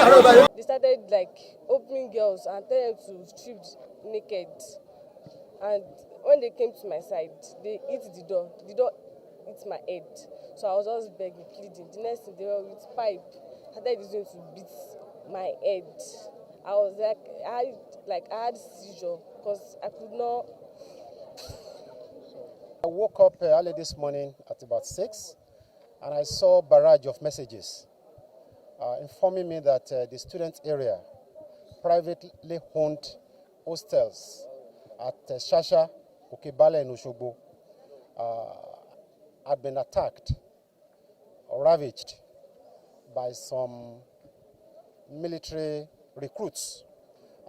They started like opening girls and telling them to strip naked. And when they came to my side, they hit the door. The door hit my head. So I was just begging, pleading. The next thing they were with pipe. I started using to beat my head. I was like, I had seizure because I could not. I woke up early this morning at about 6 and I saw a barrage of messages informing me that the student area, privately owned hostels at Shasha, Okebale and Oshogbo had been attacked or ravaged by some military recruits.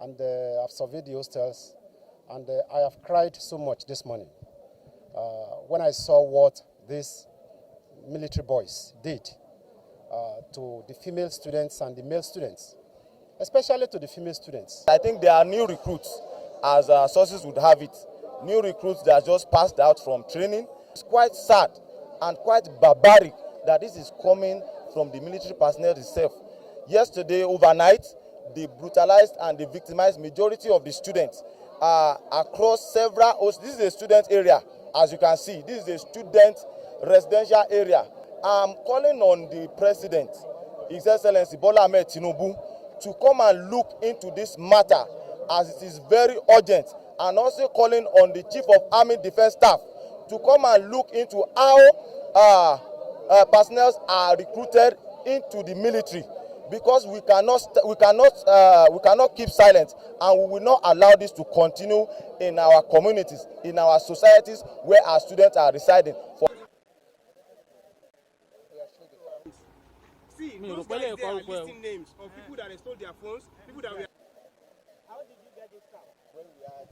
And I've surveyed the hostels and I have cried so much this morning when I saw what these military boys did to the female students and the male students, especially to the female students. I think there are new recruits, as sources would have it, new recruits that just passed out from training. It's quite sad and quite barbaric that this is coming from the military personnel itself. Yesterday, overnight, they brutalized and they victimized majority of the students across several hosts. This is a student area, as you can see. This is a student residential area. I'm calling on the President, His Excellency Bola Ahmed Tinubu, to come and look into this matter as it is very urgent, and also calling on the Chief of Army Defense Staff to come and look into how personnel are recruited into the military, because we cannot keep silent, and we will not allow this to continue in our communities, in our societies where our students are residing. See, those guys there are listing names of people that stole their phones, people that were... How did you get this car? When we had